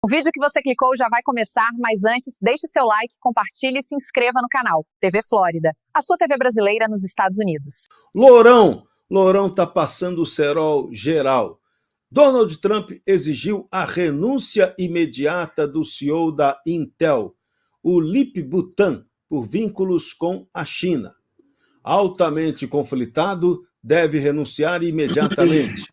O vídeo que você clicou já vai começar, mas antes, deixe seu like, compartilhe e se inscreva no canal. TV Flórida, a sua TV brasileira nos Estados Unidos. Lourão tá passando o cerol geral. Donald Trump exigiu a renúncia imediata do CEO da Intel, o Lip Buttan, por vínculos com a China. Altamente conflitado, deve renunciar imediatamente.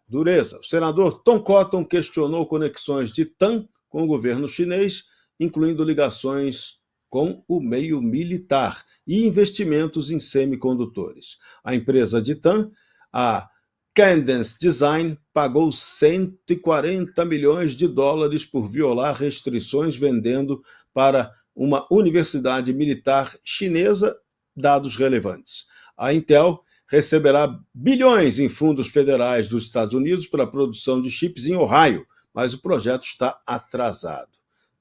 Dureza. O senador Tom Cotton questionou conexões de Tan com o governo chinês, incluindo ligações com o meio militar e investimentos em semicondutores. A empresa de Tan, a Cadence Design, pagou $140 milhões por violar restrições vendendo para uma universidade militar chinesa dados relevantes. A Intel receberá bilhões em fundos federais dos Estados Unidos para a produção de chips em Ohio, mas o projeto está atrasado.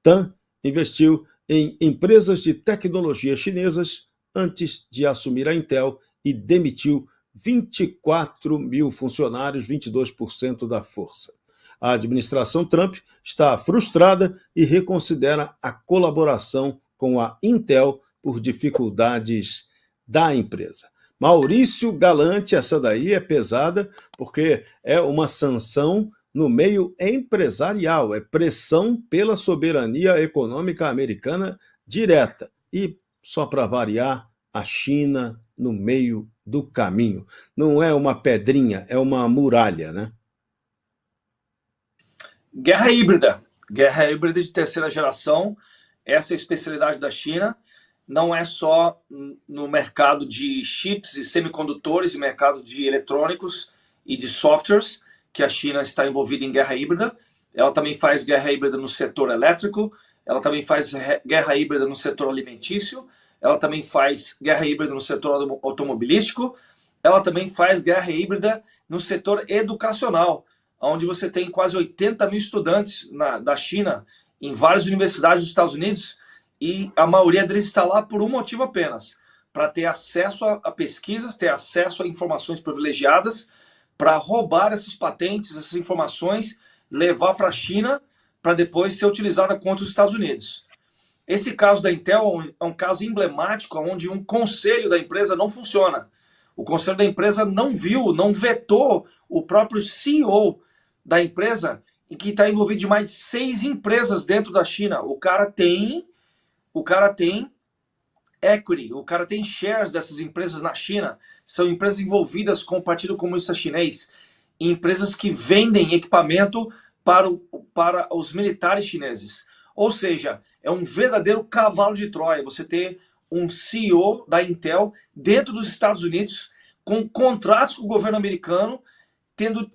Tan investiu em empresas de tecnologia chinesas antes de assumir a Intel e demitiu 24 mil funcionários, 22% da força. A administração Trump está frustrada e reconsidera a colaboração com a Intel por dificuldades da empresa. Maurício Galante, essa daí é pesada, porque é uma sanção no meio empresarial, é pressão pela soberania econômica americana direta. E, só para variar, a China no meio do caminho. Não é uma pedrinha, é uma muralha, né? Guerra híbrida de terceira geração, essa é a especialidade da China. Não é só no mercado de chips e semicondutores e mercado de eletrônicos e de softwares que a China está envolvida em guerra híbrida. Ela também faz guerra híbrida no setor elétrico, ela também faz guerra híbrida no setor alimentício, ela também faz guerra híbrida no setor automobilístico, ela também faz guerra híbrida no setor educacional, onde você tem quase 80 mil estudantes da China em várias universidades dos Estados Unidos, e a maioria deles está lá por um motivo apenas, para ter acesso a pesquisas, ter acesso a informações privilegiadas, para roubar essas patentes, essas informações, levar para a China, para depois ser utilizada contra os Estados Unidos. Esse caso da Intel é um caso emblemático, onde um conselho da empresa não funciona. O conselho da empresa não vetou o próprio CEO da empresa, e que está envolvido de mais 6 empresas dentro da China. O cara tem equity, o cara tem shares dessas empresas na China. São empresas envolvidas com o Partido Comunista Chinês, empresas que vendem equipamento para os militares chineses. Ou seja, é um verdadeiro cavalo de Troia você ter um CEO da Intel dentro dos Estados Unidos, com contratos com o governo americano, tendo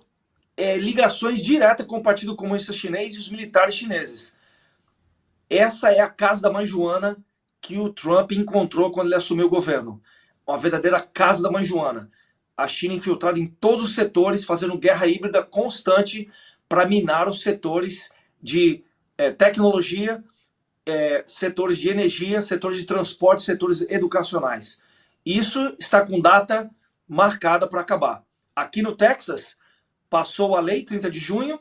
ligações diretas com o Partido Comunista Chinês e os militares chineses. Essa é a casa da mãe Joana que o Trump encontrou quando ele assumiu o governo. Uma verdadeira casa da mãe Joana. A China infiltrada em todos os setores, fazendo guerra híbrida constante para minar os setores de tecnologia, setores de energia, setores de transporte, setores educacionais. Isso está com data marcada para acabar. Aqui no Texas, passou a lei 30 de junho,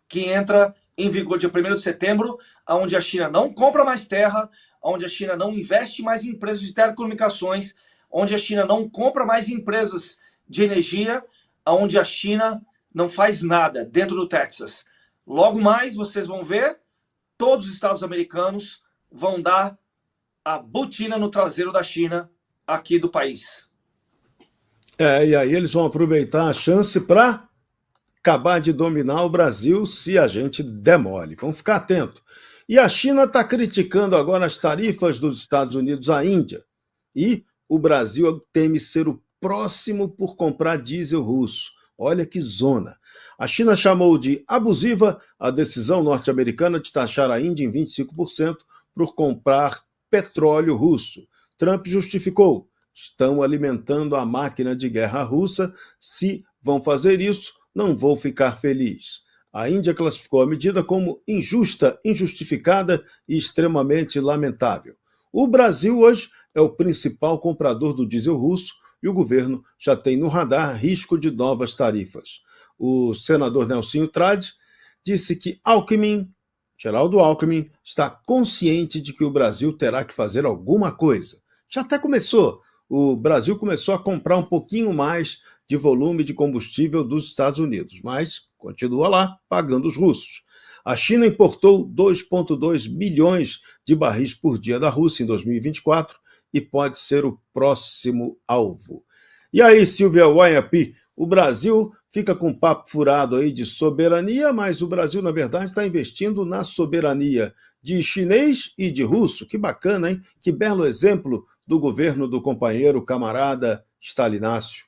que entra em vigor dia 1º de setembro, onde a China não compra mais terra, onde a China não investe mais em empresas de telecomunicações, onde a China não compra mais empresas de energia, onde a China não faz nada dentro do Texas. Logo mais, vocês vão ver, todos os estados americanos vão dar a botina no traseiro da China aqui do país. E aí eles vão aproveitar a chance para acabar de dominar o Brasil se a gente der mole. Vamos ficar atento. E a China está criticando agora as tarifas dos Estados Unidos à Índia. E o Brasil teme ser o próximo por comprar diesel russo. Olha que zona. A China chamou de abusiva a decisão norte-americana de taxar a Índia em 25% por comprar petróleo russo. Trump justificou: estão alimentando a máquina de guerra russa. Se vão fazer isso, não vou ficar feliz. A Índia classificou a medida como injusta, injustificada e extremamente lamentável. O Brasil hoje é o principal comprador do diesel russo e o governo já tem no radar risco de novas tarifas. O senador Nelsinho Trade disse que Alckmin, Geraldo Alckmin, está consciente de que o Brasil terá que fazer alguma coisa. Já até começou. O Brasil começou a comprar um pouquinho mais de volume de combustível dos Estados Unidos, mas continua lá pagando os russos. A China importou 2,2 bilhões de barris por dia da Rússia em 2024 e pode ser o próximo alvo. E aí, Silvia Wayapi, o Brasil fica com um papo furado aí de soberania, mas o Brasil, na verdade, está investindo na soberania de chinês e de russo. Que bacana, hein? Que belo exemplo do governo do companheiro camarada Stalinácio.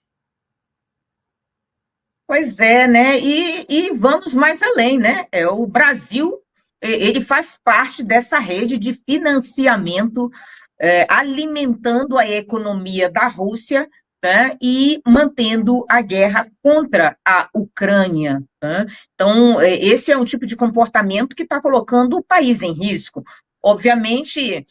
Pois é, né? E vamos mais além, né? O Brasil, ele faz parte dessa rede de financiamento, alimentando a economia da Rússia, né? E mantendo a guerra contra a Ucrânia, né? Então, esse é um tipo de comportamento que está colocando o país em risco. Obviamente,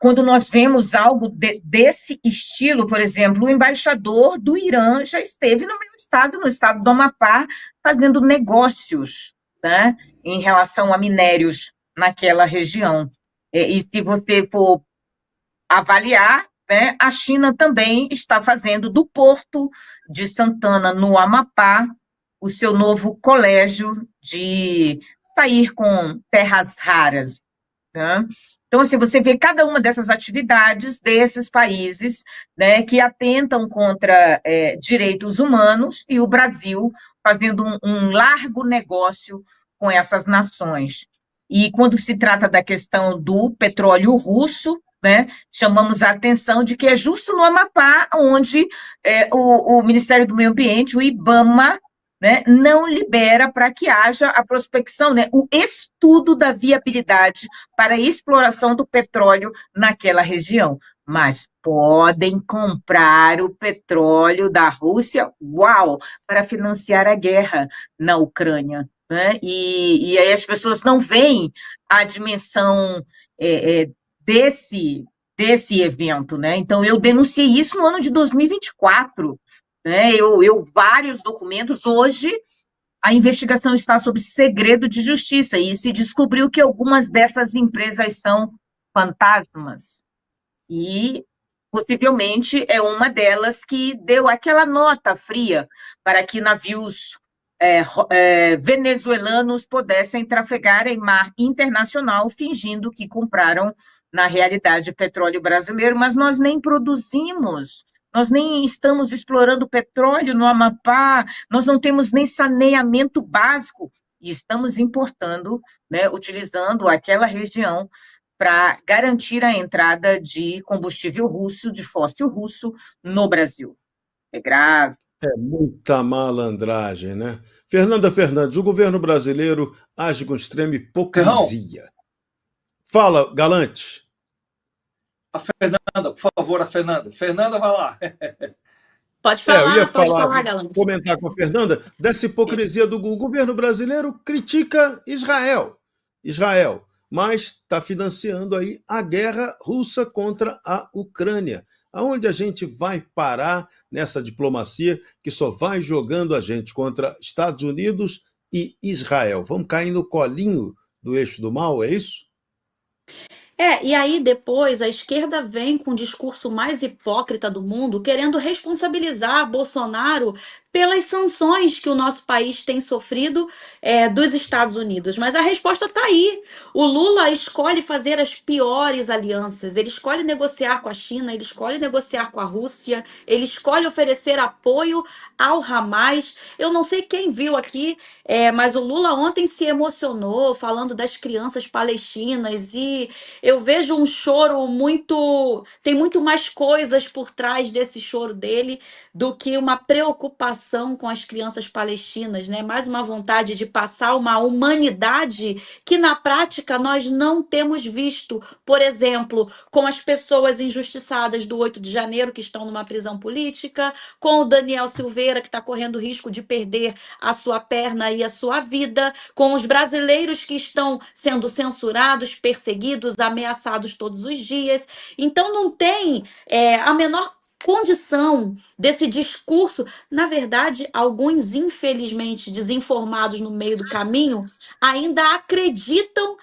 quando nós vemos algo desse estilo, por exemplo, o embaixador do Irã já esteve no meu estado, no estado do Amapá, fazendo negócios, né, em relação a minérios naquela região. E se você for avaliar, né, a China também está fazendo do Porto de Santana, no Amapá, o seu novo colégio de sair com terras raras, né? Então, assim, você vê cada uma dessas atividades desses países, né, que atentam contra direitos humanos e o Brasil fazendo um largo negócio com essas nações. E quando se trata da questão do petróleo russo, né, chamamos a atenção de que é justo no Amapá onde o Ministério do Meio Ambiente, o IBAMA, né, não libera para que haja a prospecção, né, o estudo da viabilidade para a exploração do petróleo naquela região. Mas podem comprar o petróleo da Rússia, uau, para financiar a guerra na Ucrânia, né? E aí as pessoas não veem a dimensão desse evento, né? Então, eu denunciei isso no ano de 2024, né? Vários documentos, hoje a investigação está sob segredo de justiça e se descobriu que algumas dessas empresas são fantasmas e possivelmente é uma delas que deu aquela nota fria para que navios venezuelanos pudessem trafegar em mar internacional fingindo que compraram, na realidade, petróleo brasileiro, mas nós nem produzimos. Nós nem estamos explorando petróleo no Amapá, nós não temos nem saneamento básico, e estamos importando, né, utilizando aquela região para garantir a entrada de combustível russo, de fóssil russo, no Brasil. É grave. É muita malandragem, né? Fernanda Fernandes, o governo brasileiro age com extrema hipocrisia. Fala, Galante. A Fernanda, por favor, a Fernanda. Fernanda, vai lá. Pode falar, eu ia pode falar, Galante. Comentar com a Fernanda dessa hipocrisia do governo brasileiro critica Israel, mas está financiando aí a guerra russa contra a Ucrânia. Aonde a gente vai parar nessa diplomacia que só vai jogando a gente contra Estados Unidos e Israel? Vamos cair no colinho do eixo do mal, é isso? E aí depois a esquerda vem com o discurso mais hipócrita do mundo, querendo responsabilizar Bolsonaro pelas sanções que o nosso país tem sofrido dos Estados Unidos. Mas a resposta está aí. O Lula escolhe fazer as piores alianças. Ele escolhe negociar com a China, ele escolhe negociar com a Rússia, ele escolhe oferecer apoio ao Hamas. Eu não sei quem viu aqui, mas o Lula ontem se emocionou falando das crianças palestinas e eu vejo um choro muito. Tem muito mais coisas por trás desse choro dele do que uma preocupação com as crianças palestinas, né? Mais uma vontade de passar uma humanidade que na prática nós não temos visto. Por exemplo, com as pessoas injustiçadas do 8 de janeiro que estão numa prisão política, com o Daniel Silveira que está correndo risco de perder a sua perna e a sua vida, com os brasileiros que estão sendo censurados, perseguidos, ameaçados todos os dias. Então não tem a menor condição desse discurso. Na verdade, alguns, infelizmente, desinformados no meio do caminho, ainda acreditam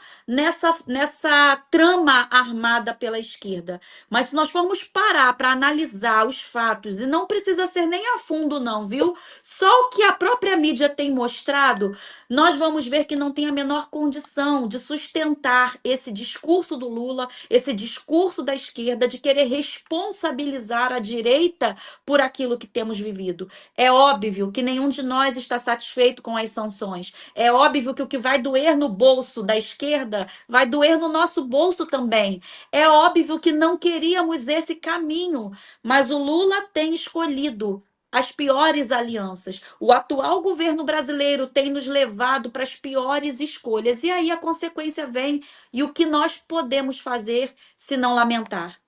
nessa trama armada pela esquerda. Mas se nós formos parar para analisar os fatos, e não precisa ser nem a fundo, não, viu? Só o que a própria mídia tem mostrado, nós vamos ver que não tem a menor condição de sustentar esse discurso do Lula, esse discurso da esquerda de querer responsabilizar a direita por aquilo que temos vivido. É óbvio que nenhum de nós está satisfeito com as sanções. É óbvio que o que vai doer no bolso da esquerda vai doer no nosso bolso também. É óbvio que não queríamos esse caminho, mas o Lula tem escolhido as piores alianças. O atual governo brasileiro tem nos levado para as piores escolhas. E aí a consequência vem. E o que nós podemos fazer se não lamentar?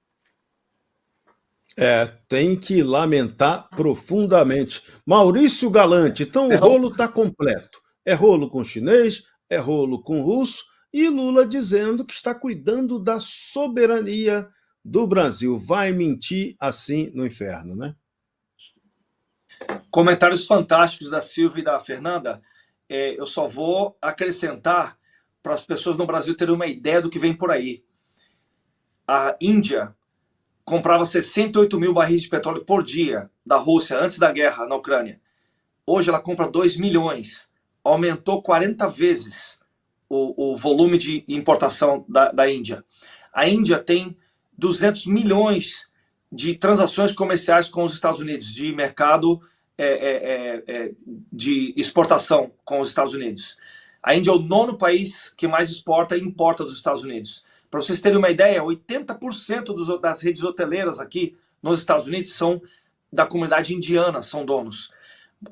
Tem que lamentar profundamente. Maurício Galante, então o rolo está completo. É rolo com chinês, é rolo com russo, e Lula dizendo que está cuidando da soberania do Brasil. Vai mentir assim no inferno, né? Comentários fantásticos da Silvia e da Fernanda. Eu só vou acrescentar para as pessoas no Brasil terem uma ideia do que vem por aí. A Índia comprava 68 mil barris de petróleo por dia da Rússia antes da guerra na Ucrânia. Hoje ela compra 2 milhões. Aumentou 40 vezes o volume de importação da Índia. A Índia tem 200 milhões de transações comerciais com os Estados Unidos, de mercado de exportação com os Estados Unidos. A Índia é o 9º país que mais exporta e importa dos Estados Unidos. Para vocês terem uma ideia, 80% das redes hoteleiras aqui nos Estados Unidos são da comunidade indiana, são donos.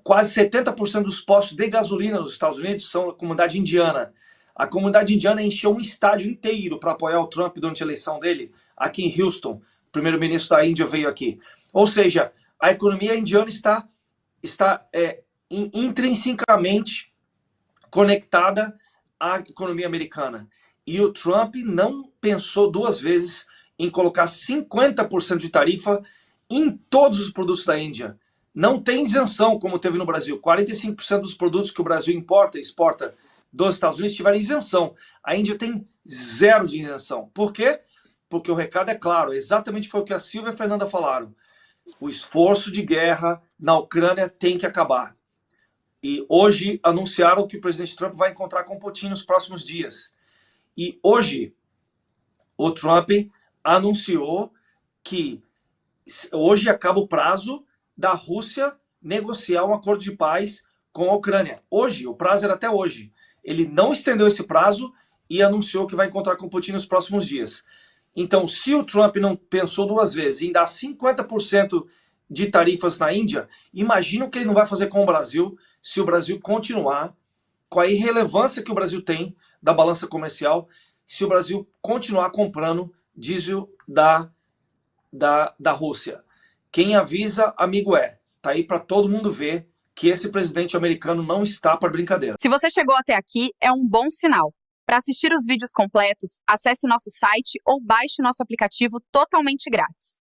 Quase 70% dos postos de gasolina nos Estados Unidos são da comunidade indiana. A comunidade indiana encheu um estádio inteiro para apoiar o Trump durante a eleição dele, aqui em Houston. O primeiro-ministro da Índia veio aqui. Ou seja, a economia indiana está intrinsecamente conectada à economia americana. E o Trump não pensou 2 vezes em colocar 50% de tarifa em todos os produtos da Índia. Não tem isenção, como teve no Brasil. 45% dos produtos que o Brasil importa e exporta dos Estados Unidos tiveram isenção. A Índia tem 0 de isenção. Por quê? Porque o recado é claro. Exatamente foi o que a Silvia e a Fernanda falaram. O esforço de guerra na Ucrânia tem que acabar. E hoje anunciaram que o presidente Trump vai encontrar com Putin nos próximos dias. E hoje o Trump anunciou que hoje acaba o prazo da Rússia negociar um acordo de paz com a Ucrânia. Hoje, o prazo era até hoje. Ele não estendeu esse prazo e anunciou que vai encontrar com Putin nos próximos dias. Então, se o Trump não pensou 2 vezes em dar 50% de tarifas na Índia, imagina o que ele não vai fazer com o Brasil se o Brasil continuar com a irrelevância que o Brasil tem da balança comercial, se o Brasil continuar comprando diesel da Rússia. Quem avisa, amigo é. Tá aí para todo mundo ver que esse presidente americano não está para brincadeira. Se você chegou até aqui, é um bom sinal. Para assistir os vídeos completos, acesse nosso site ou baixe nosso aplicativo totalmente grátis.